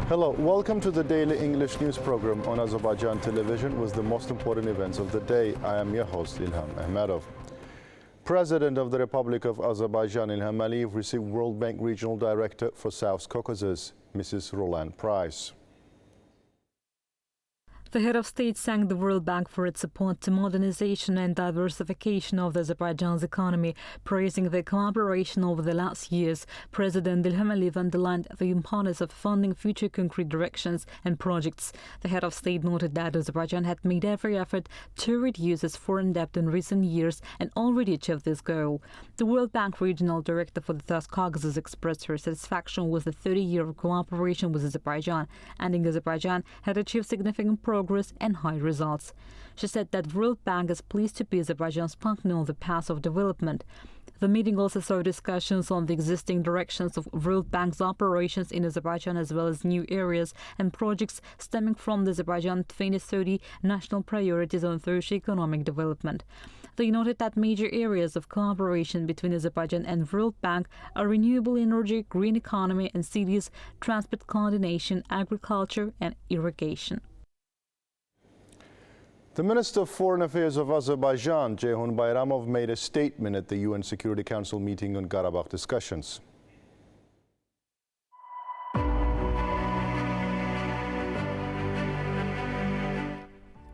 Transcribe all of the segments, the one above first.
Hello, welcome to the daily English news program on Azərbaycan Television with the most important events of the day. I am your host, İlham Məmmədov. President of the Republic of Azerbaijan, İlham received World Bank Regional Director for South Caucasus, Mrs. Roland Price. The head of state thanked the World Bank for its support to modernization and diversification of Azerbaijan's economy, praising their collaboration over the last years. President İlham underlined the importance of funding future concrete directions and projects. The head of state noted that Azerbaijan had made every effort to reduce its foreign debt in recent years and already achieved this goal. The World Bank Regional Director for the South Caucasus expressed her satisfaction with the 30-year of cooperation with Azerbaijan, adding Azerbaijan had achieved significant progress and high results. She said that World Bank is pleased to be Azerbaijan's partner on the path of development. The meeting also saw discussions on the existing directions of World Bank's operations in Azerbaijan as well as new areas and projects stemming from the Azerbaijan 2030 national priorities on socio-economic development. They noted that major areas of cooperation between Azerbaijan and World Bank are renewable energy, green economy and cities, transport coordination, agriculture and irrigation. The Minister of Foreign Affairs of Azerbaijan, Ceyhun Bayramov, made a statement at the UN Security Council meeting on Karabakh discussions.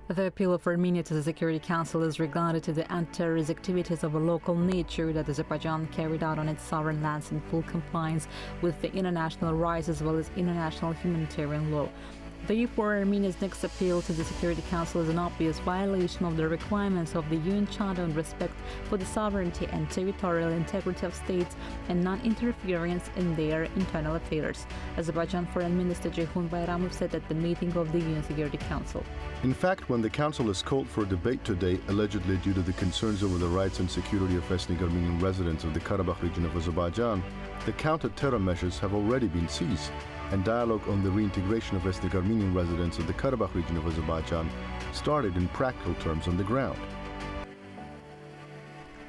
The appeal of Armenia to the Security Council is regarded to the anti-terrorist activities of a local nature that Azerbaijan carried out on its sovereign lands in full compliance with the international rights as well as international humanitarian law. Therefore, Armenia's next appeal to the Security Council is an obvious violation of the requirements of the UN Charter on respect for the sovereignty and territorial integrity of states and non-interference in their internal affairs. Azerbaijan Foreign Minister Ceyhun Bayramov said at the meeting of the UN Security Council. In fact, when the Council has called for a debate today, allegedly due to the concerns over the rights and security of ethnic Armenian residents of the Karabakh region of Azerbaijan, the counter-terror measures have already been seized, and dialogue on the reintegration of ethnic Armenian residents of the Karabakh region of Azerbaijan started in practical terms on the ground.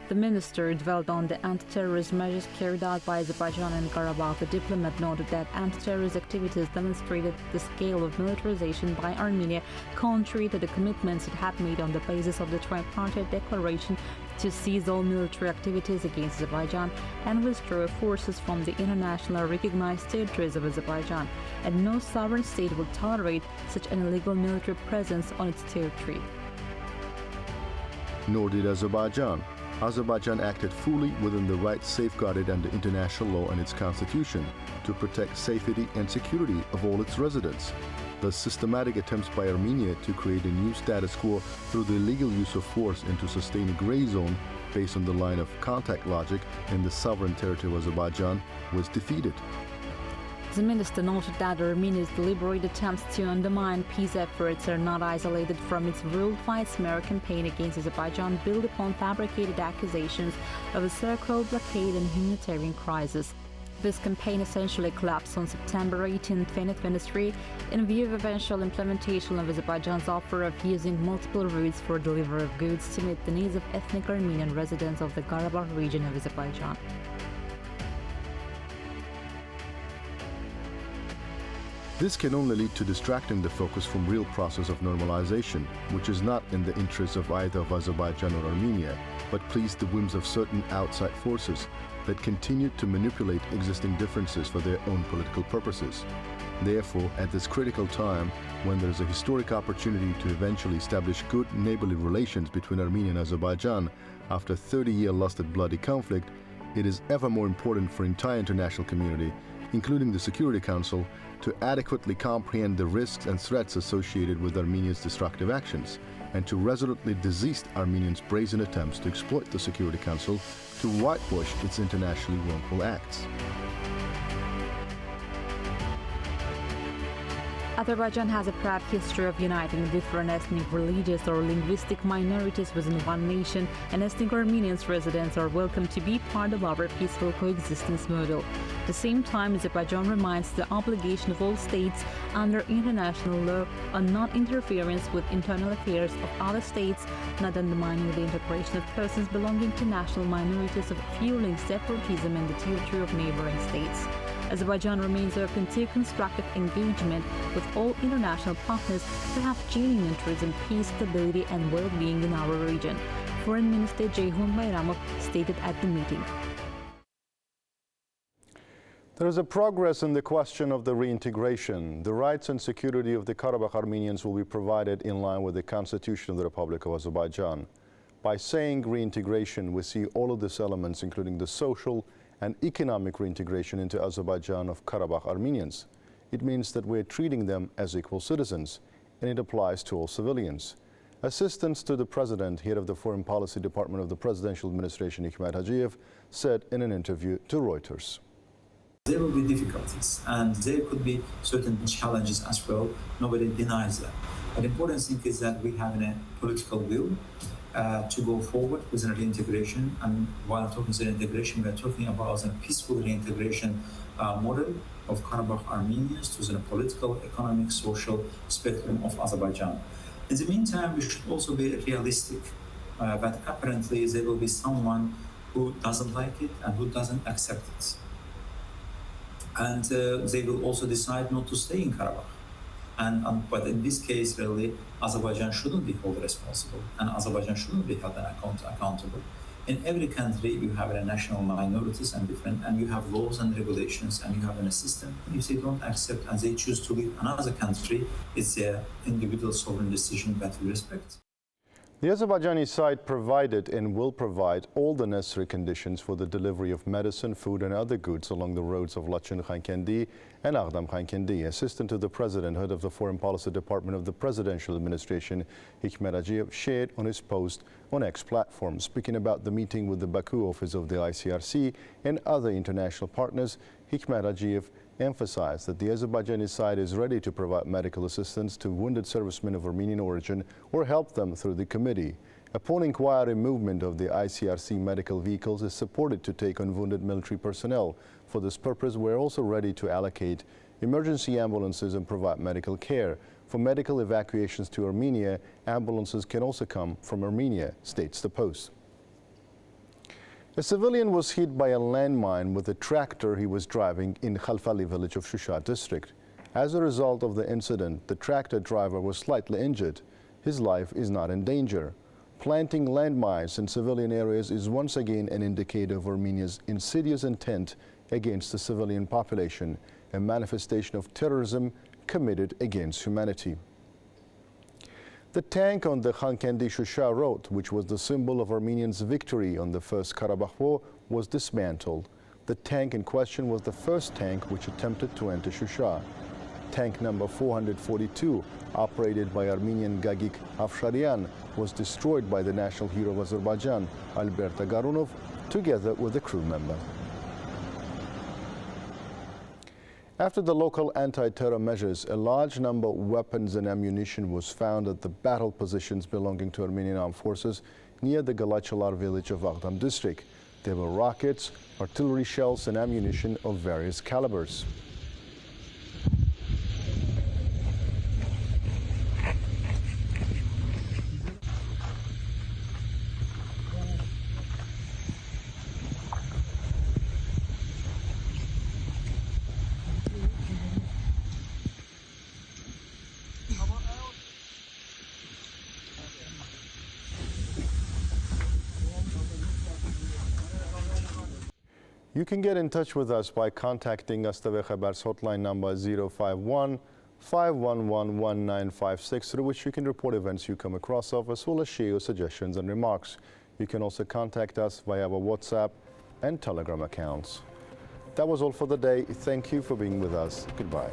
The minister dwelled on the anti-terrorist measures carried out by Azerbaijan and Karabakh. The diplomat noted that anti-terrorist activities demonstrated the scale of militarization by Armenia, contrary to the commitments it had made on the basis of the tripartite declaration to cease all military activities against Azerbaijan and withdraw forces from the internationally recognized territories of Azerbaijan, and no sovereign state will tolerate such an illegal military presence on its territory. Nor did Azerbaijan. Azerbaijan acted fully within the rights safeguarded under international law and its constitution to protect safety and security of all its residents. The systematic attempts by Armenia to create a new status quo through the illegal use of force and to sustain a gray zone based on the line of contact logic in the sovereign territory of Azerbaijan was defeated. The minister noted that Armenia's deliberate attempts to undermine peace efforts are not isolated from its worldwide smear campaign against Azerbaijan, built upon fabricated accusations of a so-called blockade and humanitarian crisis. This campaign essentially collapsed on September 18, 2023, in view of eventual implementation of Azerbaijan's offer of using multiple routes for delivery of goods to meet the needs of ethnic Armenian residents of the Karabakh region of Azerbaijan. This can only lead to distracting the focus from real process of normalization, which is not in the interests of either of Azerbaijan or Armenia, but please the whims of certain outside forces that continue to manipulate existing differences for their own political purposes. Therefore, at this critical time, when there is a historic opportunity to eventually establish good neighborly relations between Armenia and Azerbaijan after a 30-year lusted bloody conflict, it is ever more important for the entire international community, including the Security Council, to adequately comprehend the risks and threats associated with Armenia's destructive actions, and to resolutely desist Armenians' brazen attempts to exploit the Security Council to whitewash its internationally wrongful acts. Azerbaijan has a proud history of uniting different ethnic, religious or linguistic minorities within one nation, and ethnic Armenians residents are welcome to be part of our peaceful coexistence model. At the same time, Azerbaijan reminds the obligation of all states under international law on non-interference with internal affairs of other states, not undermining the integration of persons belonging to national minorities, of fueling separatism in the territory of neighboring states. Azerbaijan remains open to constructive engagement with all international partners who have genuine interest in peace, stability and well-being in our region, Foreign Minister Ceyhun Bayramov stated at the meeting. There is a progress in the question of the reintegration. The rights and security of the Karabakh Armenians will be provided in line with the Constitution of the Republic of Azerbaijan. By saying reintegration, we see all of these elements, including the social and economic reintegration into Azerbaijan of Karabakh Armenians. It means that we're treating them as equal citizens, and it applies to all civilians. Assistant to the President, head of the Foreign Policy Department of the Presidential Administration, Hikmet Hacıyev, said in an interview to Reuters. There will be difficulties and there could be certain challenges as well. Nobody denies that. But the important thing is that we have a political will to go forward with an reintegration. And while I'm talking about reintegration, we are talking about a peaceful reintegration model of Karabakh Armenians to the political, economic, social spectrum of Azerbaijan. In the meantime, we should also be realistic. But apparently there will be someone who doesn't like it and who doesn't accept it. And they will also decide not to stay in Karabakh. But in this case, really, Azerbaijan shouldn't be held responsible, and Azerbaijan shouldn't be held accountable. In every country, you have national minorities and you have laws and regulations, and you have a system. If they don't accept and they choose to leave another country, it's their individual sovereign decision that we respect. The Azerbaijani side provided and will provide all the necessary conditions for the delivery of medicine, food and other goods along the roads of Laçın-Xankəndi and Ağdam-Xankəndi. Assistant to the President, head of the Foreign Policy Department of the Presidential Administration, Hikmet Hacıyev, shared on his post on X platform. Speaking about the meeting with the Baku office of the ICRC and other international partners, Hikmet Hacıyev emphasized that the Azerbaijani side is ready to provide medical assistance to wounded servicemen of Armenian origin or help them through the committee. Upon inquiry, movement of the ICRC medical vehicles is supported to take on wounded military personnel. For this purpose, we're also ready to allocate emergency ambulances and provide medical care. For medical evacuations to Armenia, ambulances can also come from Armenia, states the post. A civilian was hit by a landmine with a tractor he was driving in Khalfali village of Shusha district. As a result of the incident, the tractor driver was slightly injured. His life is not in danger. Planting landmines in civilian areas is once again an indicator of Armenia's insidious intent against the civilian population, a manifestation of terrorism committed against humanity. The tank on the Xankəndi-Shusha road, which was the symbol of Armenians' victory on the First Karabakh War, was dismantled. The tank in question was the first tank which attempted to enter Shusha. Tank number 442, operated by Armenian Gagik Afsharian, was destroyed by the national hero of Azerbaijan, Alberta Garunov, together with a crew member. After the local anti-terror measures, a large number of weapons and ammunition was found at the battle positions belonging to Armenian armed forces near the Galachalar village of Ağdam district. There were rockets, artillery shells and ammunition of various calibers. You can get in touch with us by contacting AzTV Khabar's hotline number 051-511-1956, through which you can report events you come across of, as well as share your suggestions and remarks. You can also contact us via our WhatsApp and Telegram accounts. That was all for the day. Thank you for being with us. Goodbye.